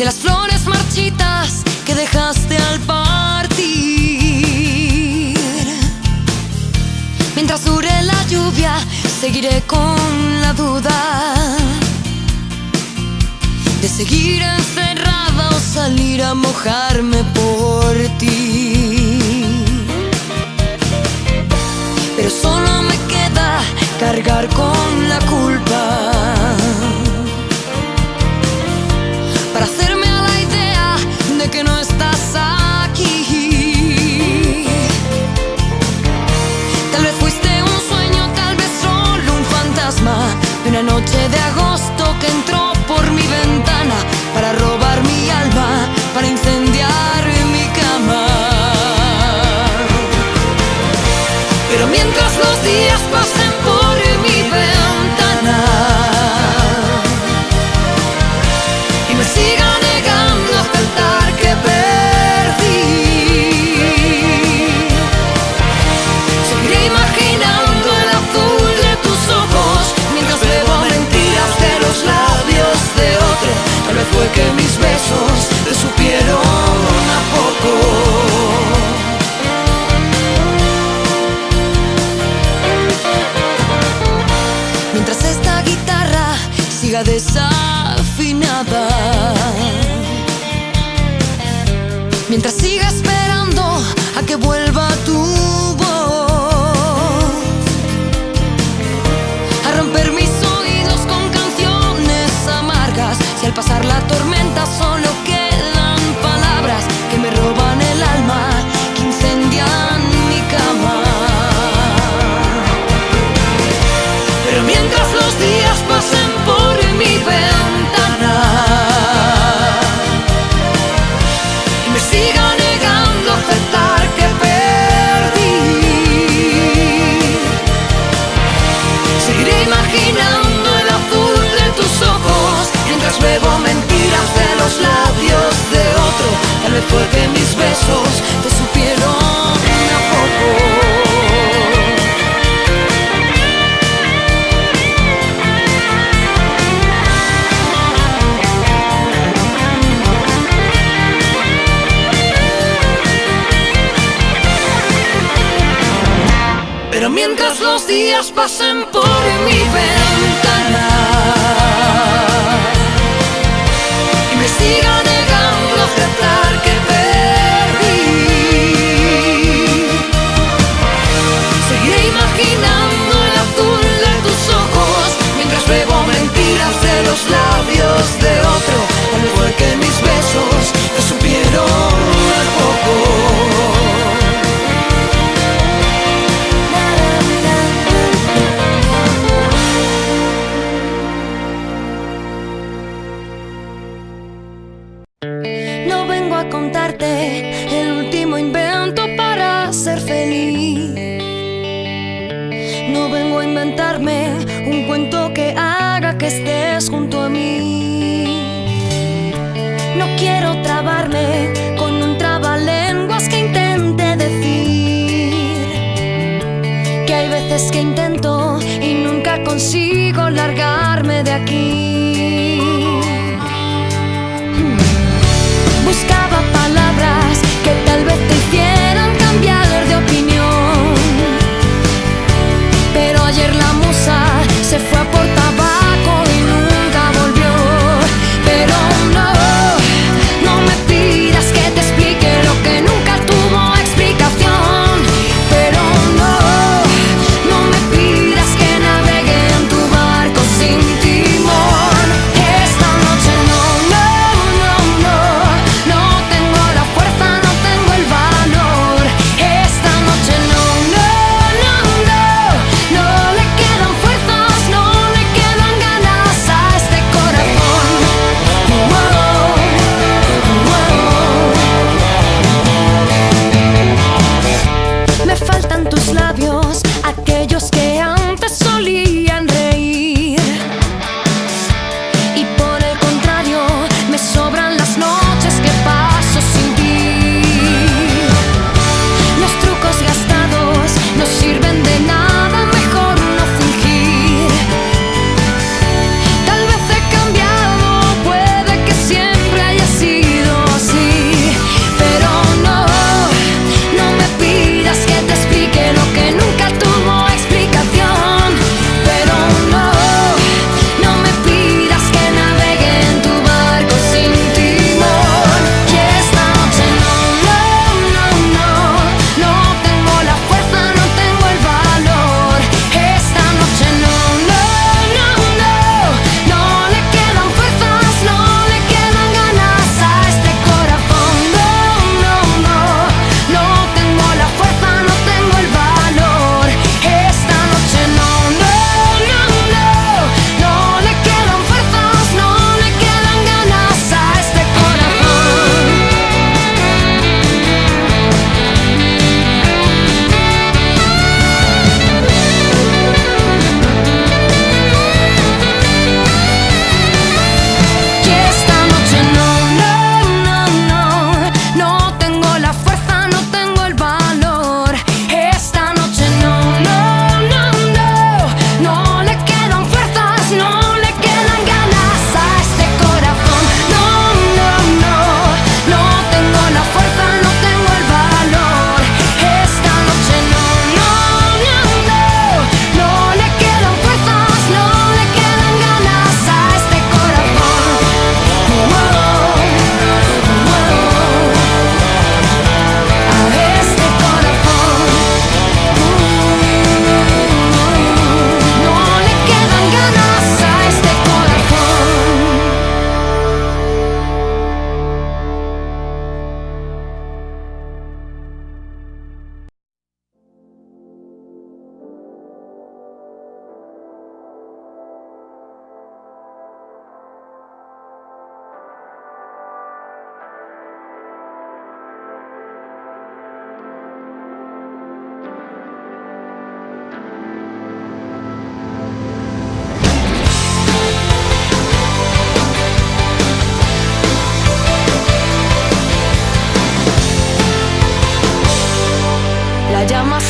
de las flores marchitas que dejaste al partir. Mientras dure la lluvia, seguiré con la duda de seguir encerrada o salir a mojarme por ti. Pero solo me queda cargar con la culpa para hacerme a la idea de que no estás aquí. Tal vez fuiste un sueño, tal vez solo un fantasma de una noche de agosto que entró por mi ventana para robar mi alma, para incendiar mi cama. Pero mientras los días pasen por mi ventana y me siga negando a aceptar que perdí, seguiré imaginando el azul de tus ojos mientras bebo mentiras de los labios de otro. Tal vez fue que mis besos te supieron a poco. Mientras esta guitarra siga desafinada, mientras siga esperando a que vuelva tu voz, a romper mis oídos con canciones amargas. Si al pasar la tormenta solo quedan palabras que me roban el alma, que incendian mi cama. Pero mientras los días pasen por mi ventana y me siga negando a aceptar que perdí, seguiré imaginando el azul de tus ojos mientras bebo mentiras de los labios de otro. Tal vez fue que mis besos te supieron a poco. Pero mientras los días pasen por mi ventana y me siga negando a aceptar que perdí, seguiré imaginando el azul de tus ojos mientras bebo mentiras de los labios de otro. Tal vez fue que mis besos te supieron a poco. No vengo a contarte el último invento para ser feliz. No vengo a inventarme un cuento que haga que estés junto a mí. No quiero trabarme con un trabalenguas que intente decir que hay veces que intento y nunca consigo largarme de aquí. Buscaba palabras que tal vez te hicieran cambiar de opinión, pero ayer la musa se fue a por tabaco y nunca volvió. Pero no, no me pidas que te explique lo que nunca tuvo explicación. Pero no, no me pidas que navegue en tu barco sin timón.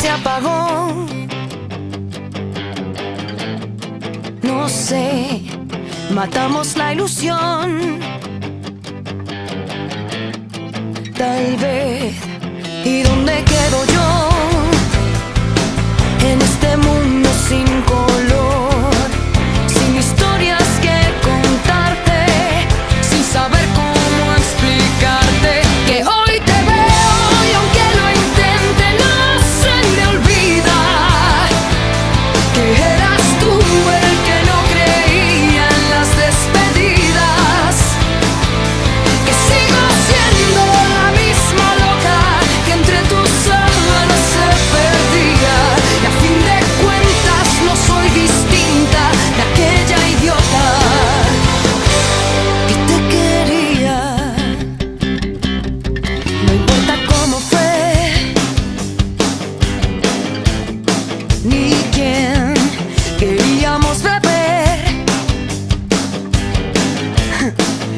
se apagó. No sé, matamos la ilusión. Tal vez. ¿Y dónde quedo yo? En este mundo sin color, sin historias que contarte, sin saber cómo explicarte que hoy te veo y aunque lo intente no se me olvida que eras tú el que no creía en las despedidas, que sigo siendo la misma loca que entre tus sábanas se perdía, y a fin de cuentas no soy distinta de aquella idiota que te quería. No importa cómo fue ni quién queríamos beber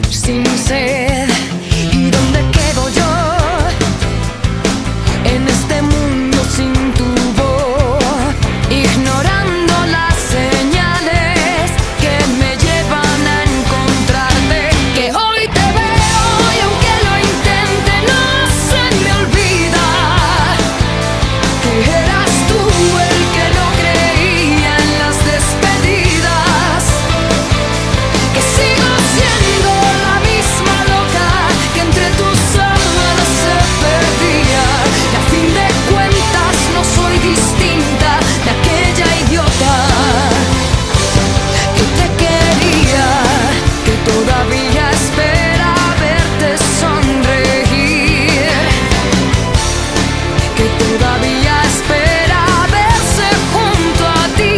sin sed. ¿Y dónde quedo yo en este mundo sin tu voz, ignorando las señales que me llevan a encontrarte? Que hoy te veo y aunque lo intente no se me olvida que eras tú el que no creía en las despedidas, que sigo siendo la misma loca que entre tus sábanas se perdía, y a fin de cuentas no soy distinta de aquella idiota que te quería, que todavía espera verte sonreír, que todavía espera verse junto a ti.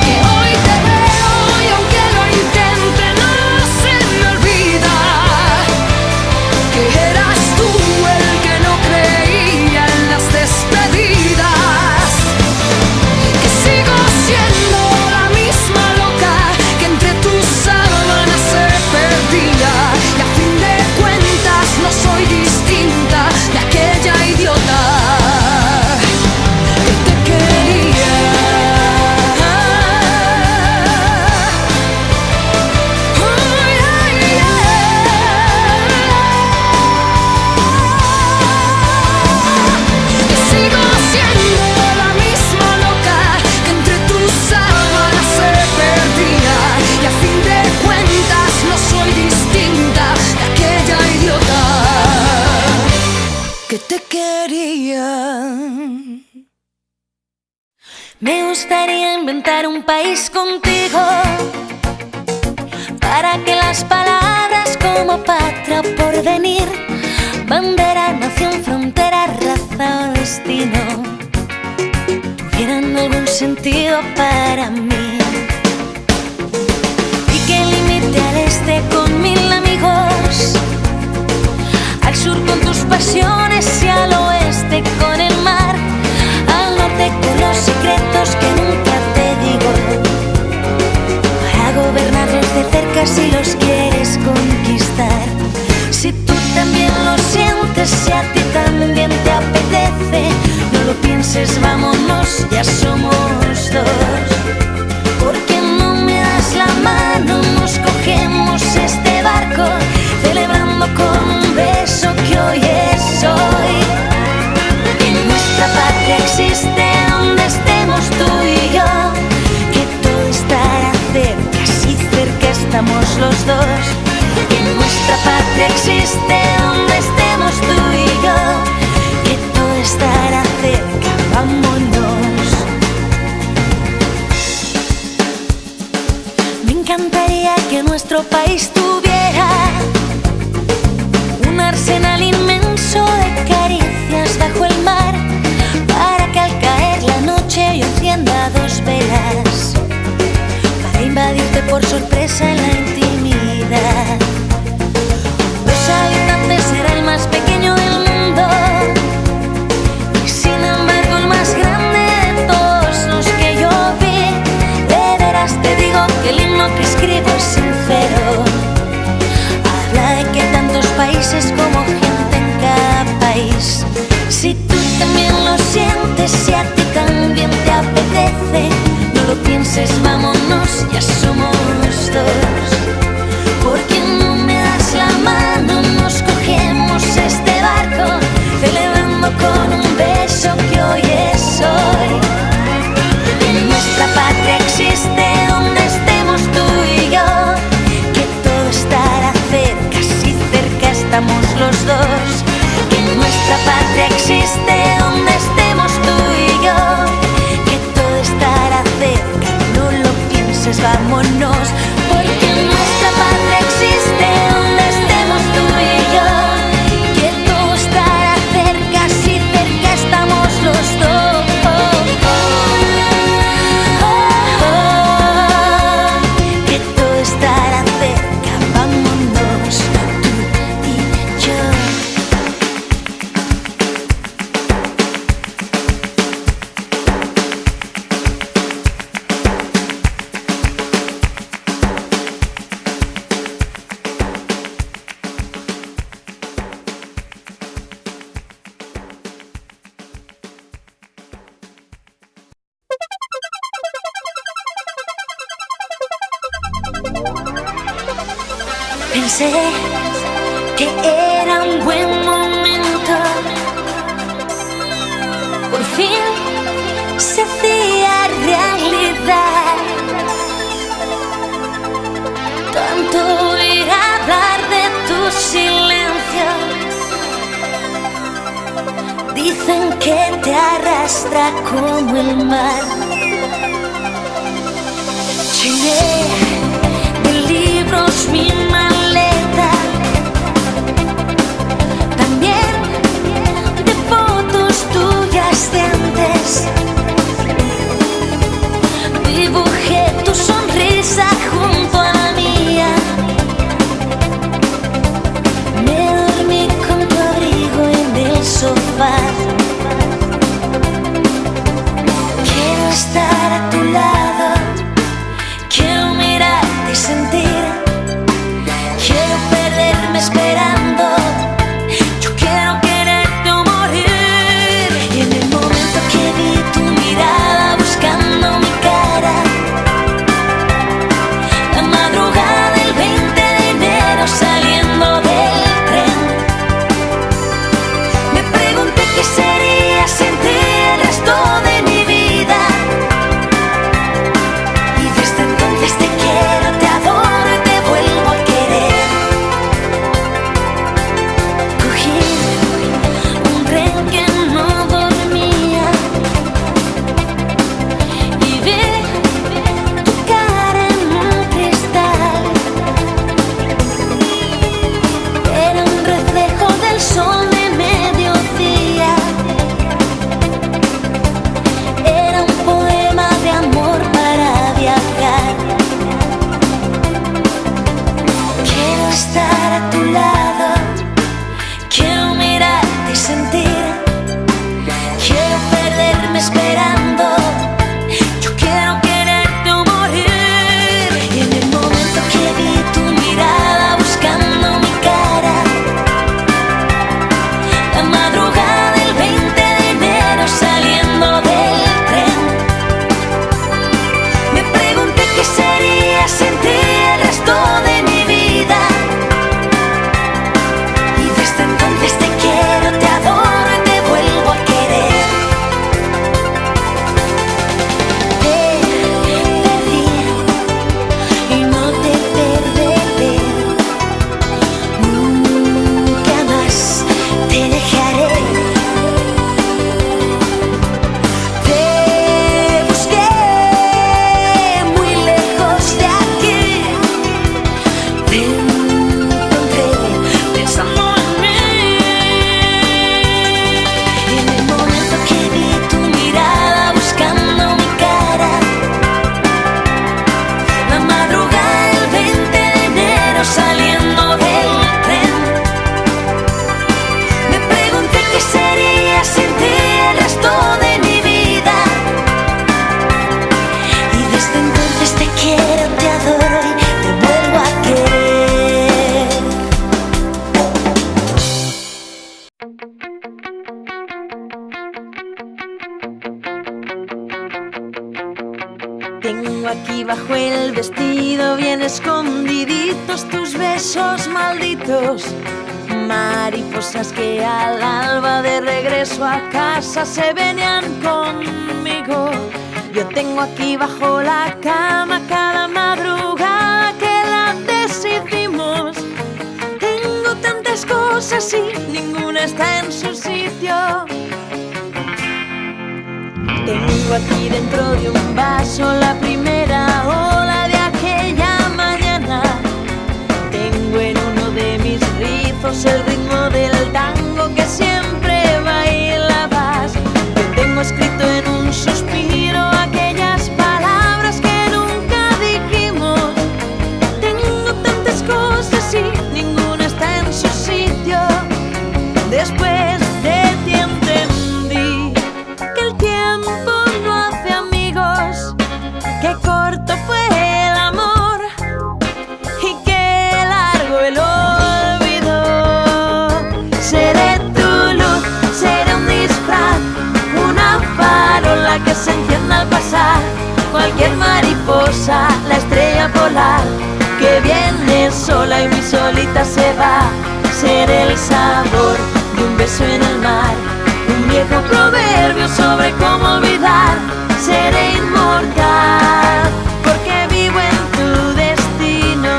Que hoy te veo y aunque lo intente no se me olvida que eras tú el que no creía en las despedidas, que sigo siendo la misma loca que entre tus sábanas se perdía, y a fin de cuentas no soy distinta de aquella idiota que te quería. Que sigo siendo la misma loca que entre tus sábanas se perdía, y a fin de cuentas no soy distinta de aquella idiota que te quería. Me gustaría inventar un país contigo para que las palabras como patria o porvenir, bandera, nación, frontera, raza o destino tuvieran algún sentido para mí, y que limite al este con 1000 amigos, al sur con tus pasiones y al oeste con el mar, al norte con los secretos que nunca te digo, para gobernarlos de cerca si los quieres conquistar. Si tú también lo sientes, si a ti también te apetece, no lo pienses, vámonos, ya somos dos. ¿Por qué no me das la mano? Nos cogemos este barco, celebrando con un beso que hoy es hoy. Que nuestra patria existe donde estemos tú y yo, que todo estará cerca, si cerca estamos los dos. Que nuestra patria existe donde estemos tú y yo, que todo estará cerca, vámonos. Me encantaría que nuestro país tuviera un arsenal inmenso de caricias bajo el mar, para que al caer la noche yo encienda 2 velas, para invadirte por sorpresa en la intimidad. Los habitantes será el más pequeño del mundo, vámonos, porque nuestra patria existe donde estemos tú y yo, que todo estará cerca si cerca estamos los dos. Que todo estará cerca, vámonos tú y yo. Pensé que era un buen momento, por fin se hacía realidad. Tanto oír hablar de tu silencio, dicen que te arrastra como el mar. Llené de libros mi maleta, también de fotos tuyas de antes. Dibujé tu sonrisa junto a la mía, me dormí con tu abrigo en el sofá. Quiero estar a tu lado, quiero mirarte y sentir, quiero perderme esperando, yo quiero quererte o morir. Y en el momento que vi tu mirada buscando mi cara, la madrugada del 20 de enero saliendo del tren, me pregunté qué sería sin ti el resto de mi vida. Y desde entonces te quiero, te adoro y te vuelvo a querer. Cogí un tren que no dormía y vi tu cara en un cristal. Era un reflejo del sol de mediodía, era un poema de amor para viajar. Quiero estar a tu lado, quiero mirarte y sentir, quiero perderme esperando, yo quiero quererte o morir. Y en el momento que vi tu mirada buscando mi cara, la madrugada del 20 de enero saliendo del tren, me pregunté qué sería sin ti el resto de mi vida. Y desde entonces te quiero, te adoro y te vuelvo a querer. Te perdí y no te perderé, nunca más te dejaré. Te busqué muy lejos de aquí, te encontré pensando en mí. Y en el momento que vi tu mirada buscando mi cara, la madrugada del 20 de enero saliendo del tren, me pregunté qué sería sin ti el resto de mi vida. Y desde entonces te quiero, te adoro y te vuelvo a querer. Tengo aquí bajo el vestido bien escondiditos tus besos malditos, mariposas que al alba de regreso a casa se venían conmigo. Yo tengo aquí bajo la cama cada madrugada que la decidimos. Tengo tantas cosas y ninguna está en su sitio. Tengo aquí dentro de un vaso la primera ola de aquella mariposa, la estrella polar, que viene sola y muy solita se va. Seré el sabor de un beso en el mar, un viejo proverbio sobre cómo olvidar. Seré inmortal porque vivo en tu destino.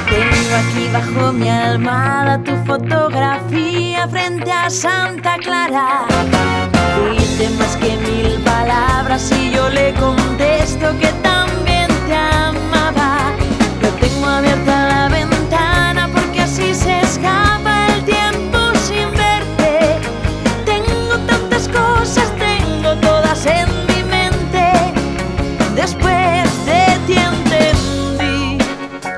Tengo aquí bajo mi almohada tu fotografía frente a Santa Clara. Dice más que 1000 palabras y yo le contesto que también te amaba. Yo tengo abierta la ventana porque así se escapa el tiempo sin verte. Tengo tantas cosas, tengo todas en mi mente. Después de ti entendí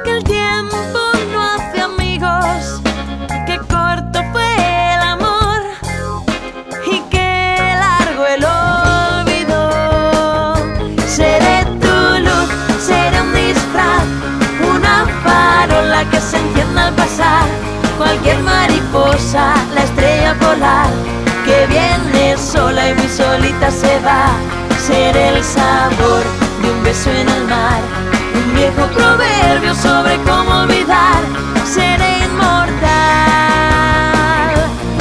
que el tiempo no hace amigos, que corto fue el amor y que largo el olvido. Seré tu luz, seré un disfraz, una farola que se encienda al pasar. Cualquier mariposa, la estrella polar, que viene sola y muy solita se va. Seré el sabor de un beso en el mar, un viejo proverbio sobre cómo olvidar. Seré inmortal,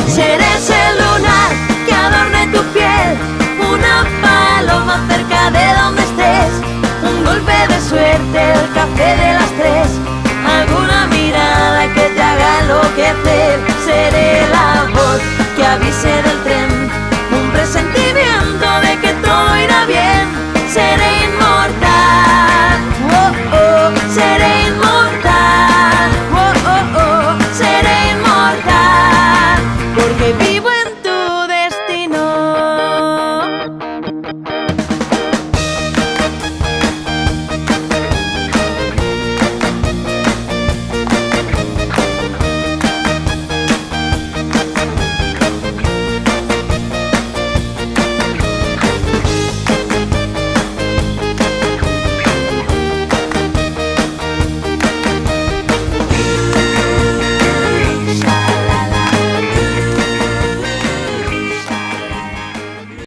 seré ese lunar que adorne tu piel, una paloma cerca de donde estés, un golpe de suerte, el café de las 3, alguna mirada que te haga enloquecer. Seré la voz que avise del